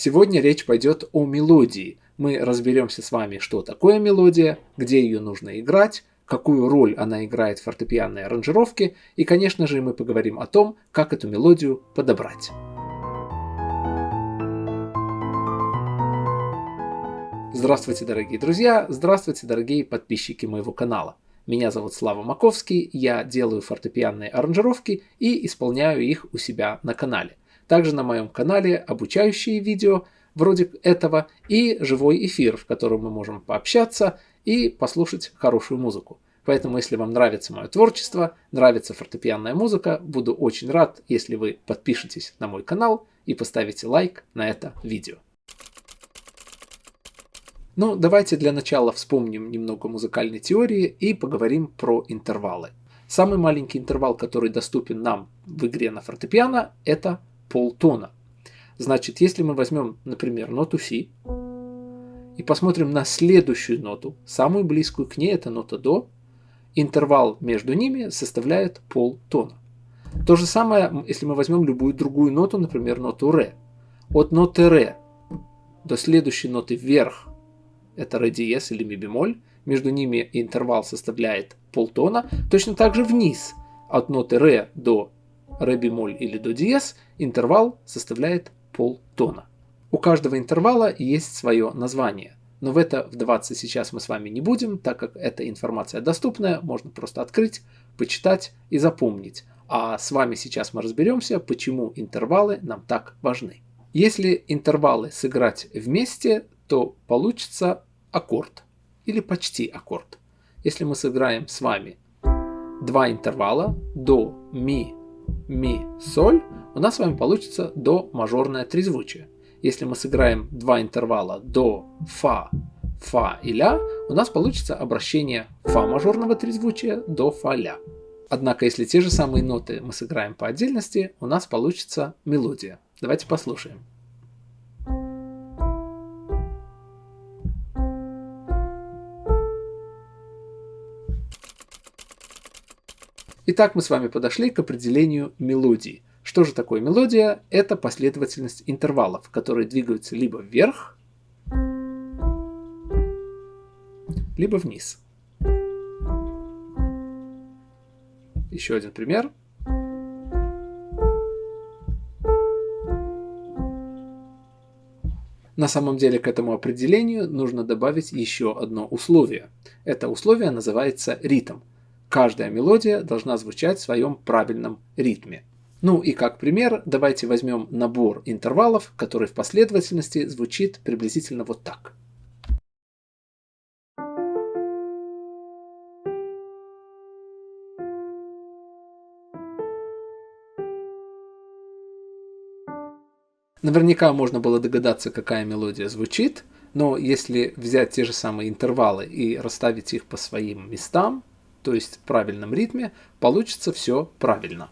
Сегодня речь пойдет о мелодии. Мы разберемся с вами, что такое мелодия, где ее нужно играть, какую роль она играет в фортепианной аранжировке и, конечно же, мы поговорим о том, как эту мелодию подобрать. Здравствуйте, дорогие друзья! Здравствуйте, дорогие подписчики моего канала! Меня зовут Слава Маковский, я делаю фортепианные аранжировки и исполняю их у себя на канале. Также на моем канале обучающие видео вроде этого и живой эфир, в котором мы можем пообщаться и послушать хорошую музыку. Поэтому, если вам нравится мое творчество, нравится фортепианная музыка, буду очень рад, если вы подпишетесь на мой канал и поставите лайк на это видео. Ну, давайте для начала вспомним немного музыкальной теории и поговорим про интервалы. Самый маленький интервал, который доступен нам в игре на фортепиано, это полтона. Значит, если мы возьмем, например, ноту Си и посмотрим на следующую ноту, самую близкую к ней, это нота До, интервал между ними составляет полтона. То же самое, если мы возьмем любую другую ноту, например, ноту Ре. От ноты Ре до следующей ноты вверх, это ре диез или ми бемоль, между ними интервал составляет полтона. Точно так же вниз, от ноты ре до ре бемоль или до диез, интервал составляет полтона. У каждого интервала есть свое название, но в это вдаваться сейчас мы с вами не будем, так как эта информация доступная, можно просто открыть, почитать и запомнить. А с вами сейчас мы разберемся, почему интервалы нам так важны. Если интервалы сыграть вместе, то получится аккорд или почти аккорд. Если мы сыграем с вами два интервала до, ми, соль, у нас с вами получится до мажорное трезвучие. Если мы сыграем два интервала до, фа и ля, у нас получится обращение фа мажорного трезвучия до фа ля. Однако, если те же самые ноты мы сыграем по отдельности, у нас получится мелодия. Давайте послушаем. Итак, мы с вами подошли к определению мелодии. Что же такое мелодия? Это последовательность интервалов, которые двигаются либо вверх, либо вниз. Еще один пример. На самом деле к этому определению нужно добавить еще одно условие. Это условие называется ритм. Каждая мелодия должна звучать в своем правильном ритме. Ну и как пример, давайте возьмем набор интервалов, который в последовательности звучит приблизительно вот так. Наверняка можно было догадаться, какая мелодия звучит, но если взять те же самые интервалы и расставить их по своим местам, то есть в правильном ритме, получится все правильно.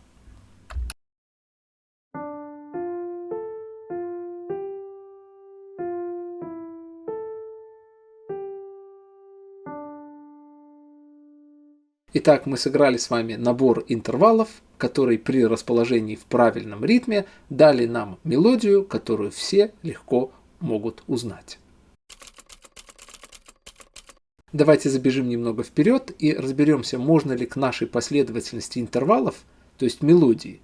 Итак, мы сыграли с вами набор интервалов, который при расположении в правильном ритме дали нам мелодию, которую все легко могут узнать. Давайте забежим немного вперед и разберемся, можно ли к нашей последовательности интервалов, то есть мелодии,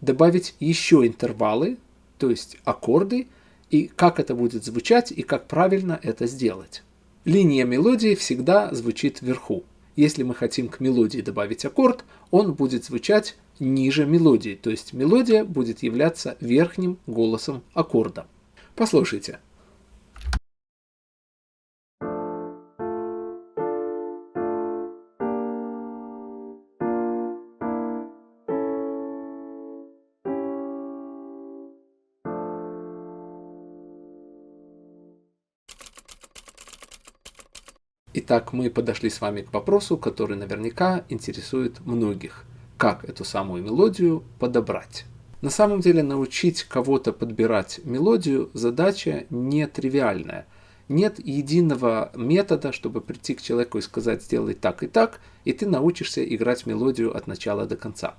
добавить еще интервалы, то есть аккорды, и как это будет звучать и как правильно это сделать. Линия мелодии всегда звучит вверху. Если мы хотим к мелодии добавить аккорд, он будет звучать ниже мелодии, то есть мелодия будет являться верхним голосом аккорда. Послушайте. Итак, мы подошли с вами к вопросу, который наверняка интересует многих. Как эту самую мелодию подобрать? На самом деле научить кого-то подбирать мелодию задача нетривиальная. Нет единого метода, чтобы прийти к человеку и сказать «сделай так», и ты научишься играть мелодию от начала до конца.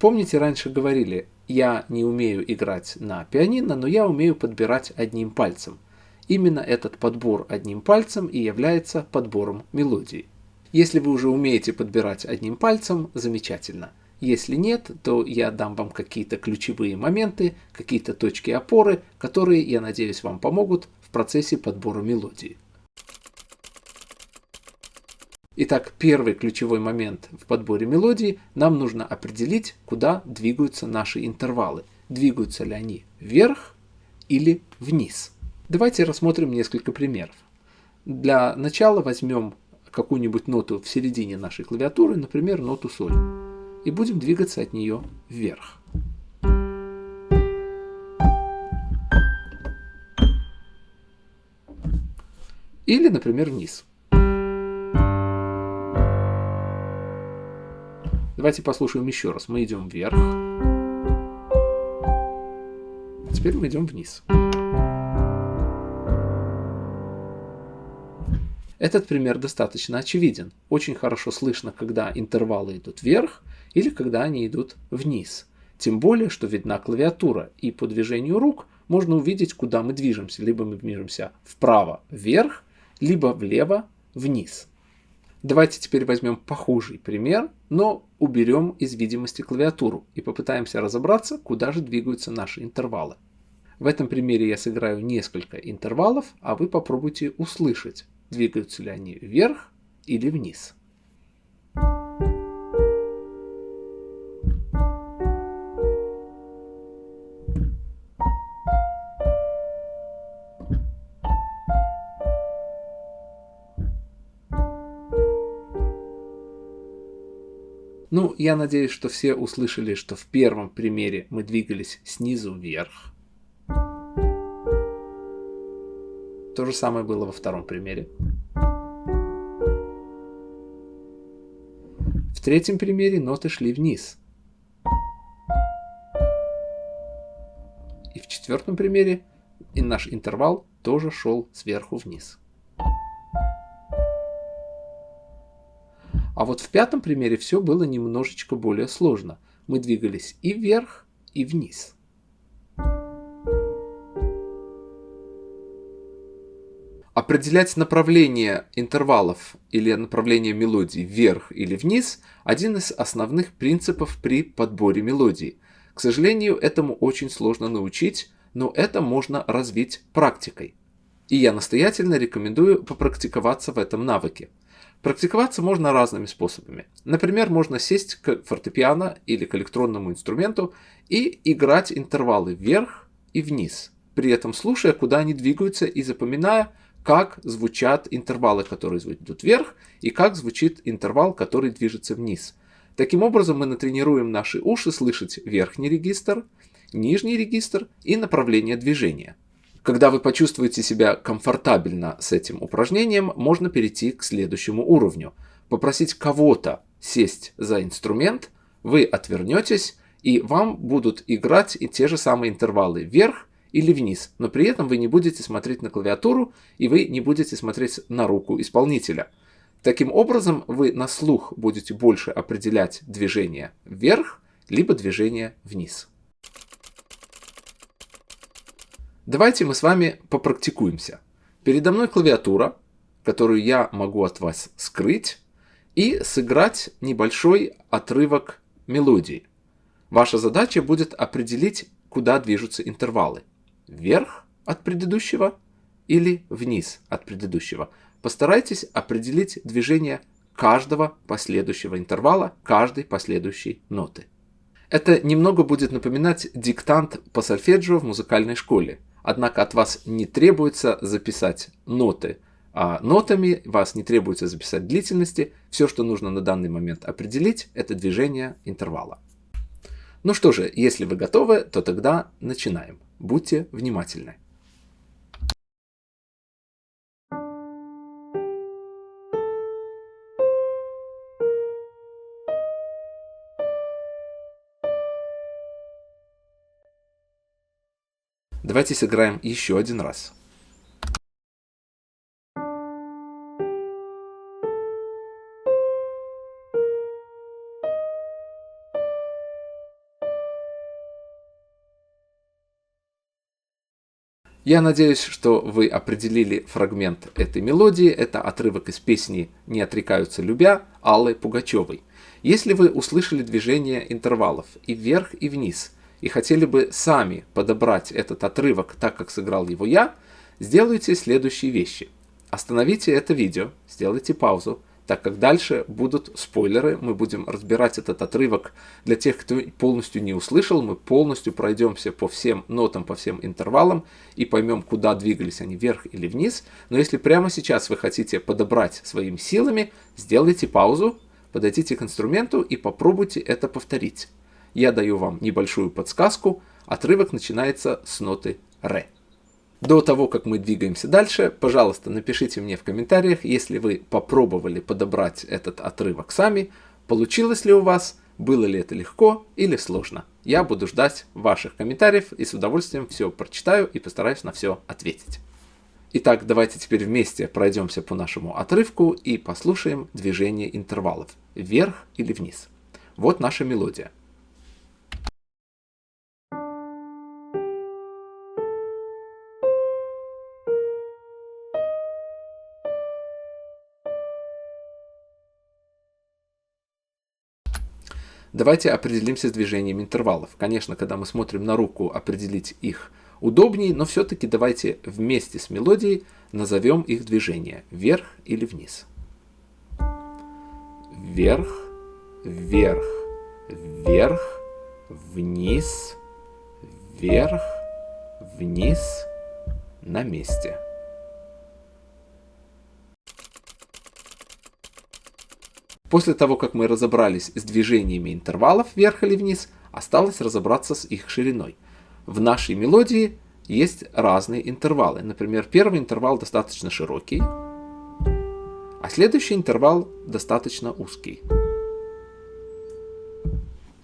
Помните, раньше говорили, я не умею играть на пианино, но я умею подбирать одним пальцем. Именно этот подбор одним пальцем и является подбором мелодии. Если вы уже умеете подбирать одним пальцем, замечательно. Если нет, то я дам вам какие-то ключевые моменты, какие-то точки опоры, которые, я надеюсь, вам помогут в процессе подбора мелодии. Итак, первый ключевой момент в подборе мелодии: нам нужно определить, куда двигаются наши интервалы. Двигаются ли они вверх или вниз. Давайте рассмотрим несколько примеров. Для начала возьмем какую-нибудь ноту в середине нашей клавиатуры, например, ноту соль, и будем двигаться от нее вверх. Или, например, вниз. Давайте послушаем еще раз. Мы идем вверх. Теперь мы идем вниз. Этот пример достаточно очевиден. Очень хорошо слышно, когда интервалы идут вверх или когда они идут вниз. Тем более, что видна клавиатура, и по движению рук можно увидеть, куда мы движемся. Либо мы движемся вправо вверх, либо влево вниз. Давайте теперь возьмем похожий пример, но уберем из видимости клавиатуру и попытаемся разобраться, куда же двигаются наши интервалы. В этом примере я сыграю несколько интервалов, а вы попробуйте услышать, двигаются ли они вверх или вниз. Ну, я надеюсь, что все услышали, что в первом примере мы двигались снизу вверх. То же самое было во втором примере. В третьем примере ноты шли вниз. И в четвертом примере наш интервал тоже шел сверху вниз. А вот в пятом примере все было немножечко более сложно. Мы двигались и вверх, и вниз. Определять направление интервалов или направление мелодии вверх или вниз – один из основных принципов при подборе мелодии. К сожалению, этому очень сложно научить, но это можно развить практикой. И я настоятельно рекомендую попрактиковаться в этом навыке. Практиковаться можно разными способами. Например, можно сесть к фортепиано или к электронному инструменту и играть интервалы вверх и вниз, при этом слушая, куда они двигаются, и запоминая, как звучат интервалы, которые идут вверх, и как звучит интервал, который движется вниз. Таким образом, мы натренируем наши уши слышать верхний регистр, нижний регистр и направление движения. Когда вы почувствуете себя комфортабельно с этим упражнением, можно перейти к следующему уровню. Попросить кого-то сесть за инструмент, вы отвернетесь, и вам будут играть и те же самые интервалы вверх или вниз, но при этом вы не будете смотреть на клавиатуру, и вы не будете смотреть на руку исполнителя. Таким образом, вы на слух будете больше определять движение вверх, либо движение вниз. Давайте мы с вами попрактикуемся. Передо мной клавиатура, которую я могу от вас скрыть, и сыграть небольшой отрывок мелодии. Ваша задача будет определить, куда движутся интервалы. Вверх от предыдущего или вниз от предыдущего. Постарайтесь определить движение каждого последующего интервала, каждой последующей ноты. Это немного будет напоминать диктант по сольфеджио в музыкальной школе. Однако от вас не требуется записать ноты нотами, вас не требуется записать длительности. Все, что нужно на данный момент определить, это движение интервала. Ну что же, если вы готовы, то тогда начинаем. Будьте внимательны. Давайте сыграем еще один раз. Я надеюсь, что вы определили фрагмент этой мелодии. Это отрывок из песни «Не отрекаются любя» Аллы Пугачевой. Если вы услышали движение интервалов и вверх, и вниз, и хотели бы сами подобрать этот отрывок так, как сыграл его я, сделайте следующие вещи. Остановите это видео, сделайте паузу, так как дальше будут спойлеры, мы будем разбирать этот отрывок. Для тех, кто полностью не услышал, мы полностью пройдемся по всем нотам, по всем интервалам и поймем, куда двигались они, вверх или вниз. Но если прямо сейчас вы хотите подобрать своими силами, сделайте паузу, подойдите к инструменту и попробуйте это повторить. Я даю вам небольшую подсказку, отрывок начинается с ноты ре. До того, как мы двигаемся дальше, пожалуйста, напишите мне в комментариях, если вы попробовали подобрать этот отрывок сами, получилось ли у вас, было ли это легко или сложно. Я буду ждать ваших комментариев и с удовольствием все прочитаю и постараюсь на все ответить. Итак, давайте теперь вместе пройдемся по нашему отрывку и послушаем движение интервалов, вверх или вниз. Вот наша мелодия. Давайте определимся с движением интервалов. Конечно, когда мы смотрим на руку, определить их удобнее, но все-таки давайте вместе с мелодией назовем их движение. Вверх или вниз. Вверх, вверх, вверх, вниз, вверх, вниз, на месте. После того, как мы разобрались с движениями интервалов вверх или вниз, осталось разобраться с их шириной. В нашей мелодии есть разные интервалы. Например, первый интервал достаточно широкий, а следующий интервал достаточно узкий.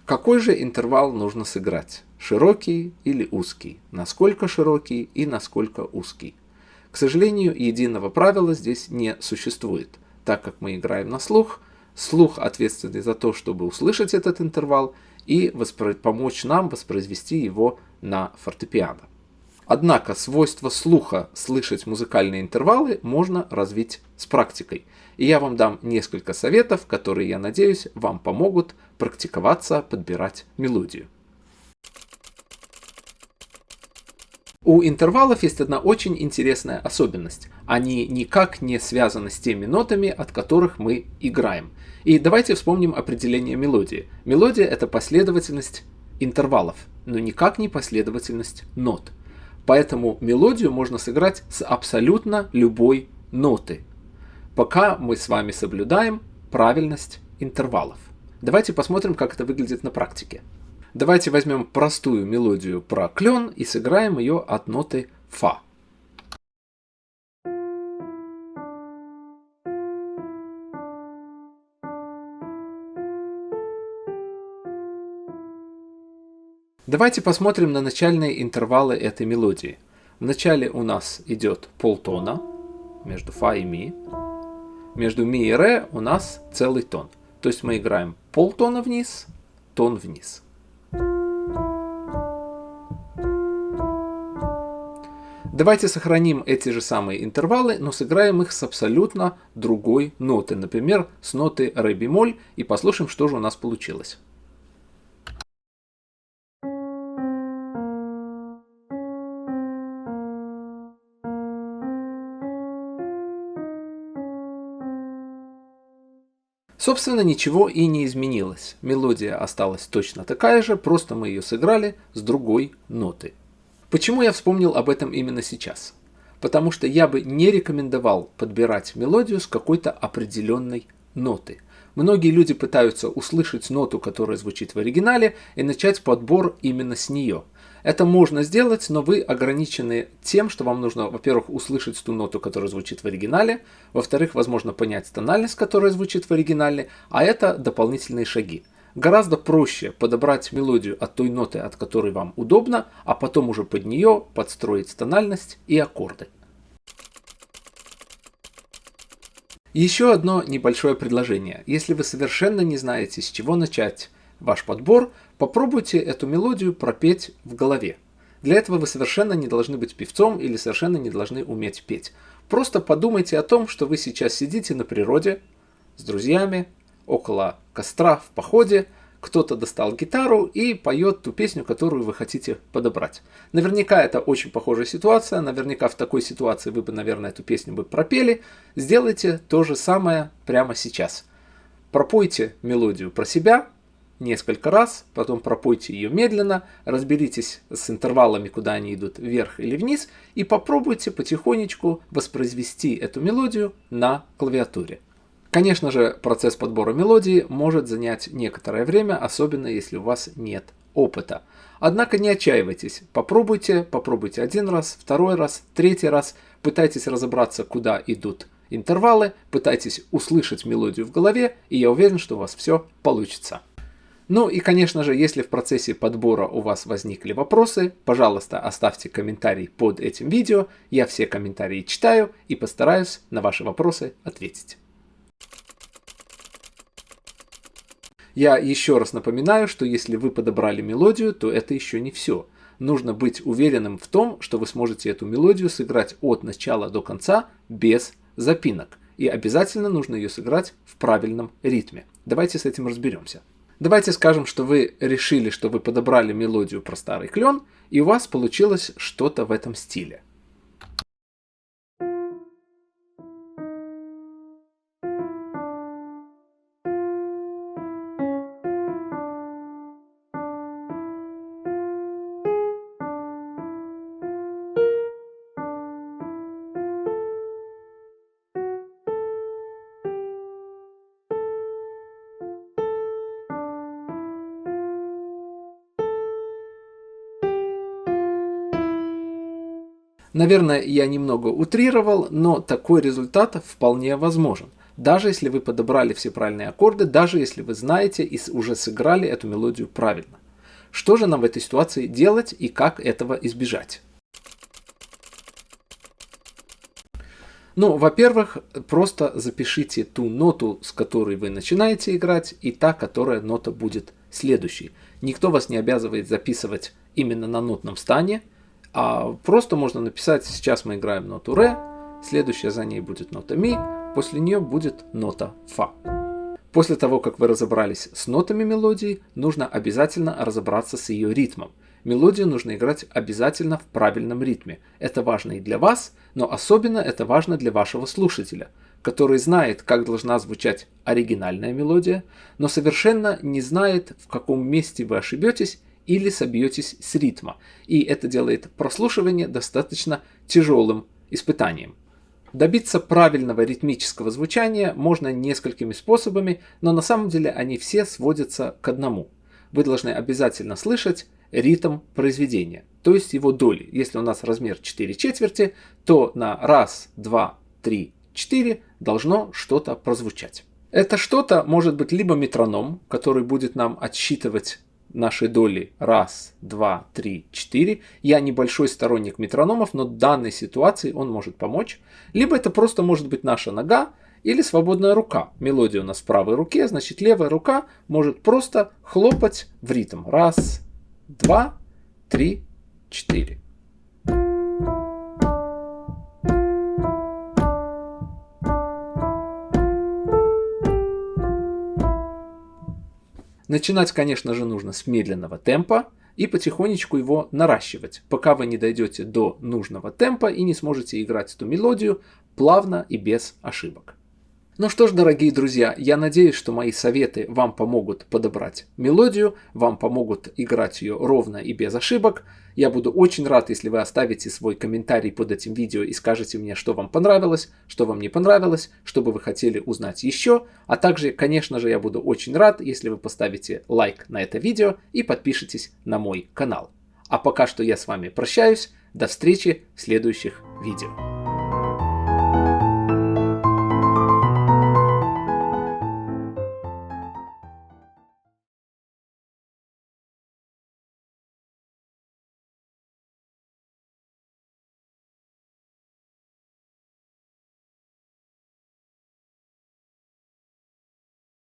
Какой же интервал нужно сыграть? Широкий или узкий? Насколько широкий и насколько узкий? К сожалению, единого правила здесь не существует. Так как мы играем на слух, слух ответственный за то, чтобы услышать этот интервал и помочь нам воспроизвести его на фортепиано. Однако свойство слуха слышать музыкальные интервалы можно развить с практикой. И я вам дам несколько советов, которые, я надеюсь, вам помогут практиковаться, подбирать мелодию. У интервалов есть одна очень интересная особенность. Они никак не связаны с теми нотами, от которых мы играем. И давайте вспомним определение мелодии. Мелодия – это последовательность интервалов, но никак не последовательность нот. Поэтому мелодию можно сыграть с абсолютно любой ноты, пока мы с вами соблюдаем правильность интервалов. Давайте посмотрим, как это выглядит на практике. Давайте возьмем простую мелодию про клен и сыграем ее от ноты фа. Давайте посмотрим на начальные интервалы этой мелодии. В начале у нас идет полтона между фа и ми. Между ми и ре у нас целый тон. То есть мы играем полтона вниз, тон вниз. Давайте сохраним эти же самые интервалы, но сыграем их с абсолютно другой ноты. Например, с ноты ре бемоль, и послушаем, что же у нас получилось. Собственно, ничего и не изменилось. Мелодия осталась точно такая же, просто мы ее сыграли с другой ноты. Почему я вспомнил об этом именно сейчас? Потому что я бы не рекомендовал подбирать мелодию с какой-то определенной ноты. Многие люди пытаются услышать ноту, которая звучит в оригинале, и начать подбор именно с нее. Это можно сделать, но вы ограничены тем, что вам нужно, во-первых, услышать ту ноту, которая звучит в оригинале, во-вторых, возможно, понять тональность, которая звучит в оригинале, а это дополнительные шаги. Гораздо проще подобрать мелодию от той ноты, от которой вам удобно, а потом уже под нее подстроить тональность и аккорды. Еще одно небольшое предложение. Если вы совершенно не знаете, с чего начать ваш подбор, попробуйте эту мелодию пропеть в голове. Для этого вы совершенно не должны быть певцом или совершенно не должны уметь петь. Просто подумайте о том, что вы сейчас сидите на природе с друзьями, около костра в походе, кто-то достал гитару и поет ту песню, которую вы хотите подобрать. Наверняка это очень похожая ситуация, наверняка в такой ситуации вы бы, наверное, эту песню бы пропели. Сделайте то же самое прямо сейчас. Пропойте мелодию про себя несколько раз, потом пропойте ее медленно, разберитесь с интервалами, куда они идут вверх или вниз, и попробуйте потихонечку воспроизвести эту мелодию на клавиатуре. Конечно же, процесс подбора мелодии может занять некоторое время, особенно если у вас нет опыта. Однако не отчаивайтесь, попробуйте один раз, второй раз, третий раз, пытайтесь разобраться, куда идут интервалы, пытайтесь услышать мелодию в голове, и я уверен, что у вас все получится. Ну и, конечно же, если в процессе подбора у вас возникли вопросы, пожалуйста, оставьте комментарий под этим видео, я все комментарии читаю и постараюсь на ваши вопросы ответить. Я еще раз напоминаю, что если вы подобрали мелодию, то это еще не все. Нужно быть уверенным в том, что вы сможете эту мелодию сыграть от начала до конца без запинок. И обязательно нужно ее сыграть в правильном ритме. Давайте с этим разберемся. Давайте скажем, что вы решили, что вы подобрали мелодию про старый клен, и у вас получилось что-то в этом стиле. Наверное, я немного утрировал, но такой результат вполне возможен. Даже если вы подобрали все правильные аккорды, даже если вы знаете и уже сыграли эту мелодию правильно. Что же нам в этой ситуации делать и как этого избежать? Ну, во-первых, просто запишите ту ноту, с которой вы начинаете играть, и та, которая нота будет следующей. Никто вас не обязывает записывать именно на нотном стане, а просто можно написать: сейчас мы играем ноту ре, следующая за ней будет нота ми, после нее будет нота фа. После того, как вы разобрались с нотами мелодии, нужно обязательно разобраться с ее ритмом. Мелодию нужно играть обязательно в правильном ритме. Это важно и для вас, но особенно это важно для вашего слушателя, который знает, как должна звучать оригинальная мелодия, но совершенно не знает, в каком месте вы ошибетесь или собьетесь с ритма. И это делает прослушивание достаточно тяжелым испытанием. Добиться правильного ритмического звучания можно несколькими способами, но на самом деле они все сводятся к одному. Вы должны обязательно слышать ритм произведения, то есть его доли. Если у нас размер 4/4, то на 1, 2, 3, 4 должно что-то прозвучать. Это что-то может быть либо метроном, который будет нам отсчитывать наши доли 1, 2, 3, 4. Я небольшой сторонник метрономов, но в данной ситуации он может помочь. Либо это просто может быть наша нога или свободная рука. Мелодия у нас в правой руке, значит левая рука может просто хлопать в ритм. 1, 2, 3, 4. Начинать, конечно же, нужно с медленного темпа и потихонечку его наращивать, пока вы не дойдете до нужного темпа и не сможете играть эту мелодию плавно и без ошибок. Ну что ж, дорогие друзья, я надеюсь, что мои советы вам помогут подобрать мелодию, вам помогут играть ее ровно и без ошибок. Я буду очень рад, если вы оставите свой комментарий под этим видео и скажете мне, что вам понравилось, что вам не понравилось, что бы вы хотели узнать еще. А также, конечно же, я буду очень рад, если вы поставите лайк на это видео и подпишитесь на мой канал. А пока что я с вами прощаюсь. До встречи в следующих видео.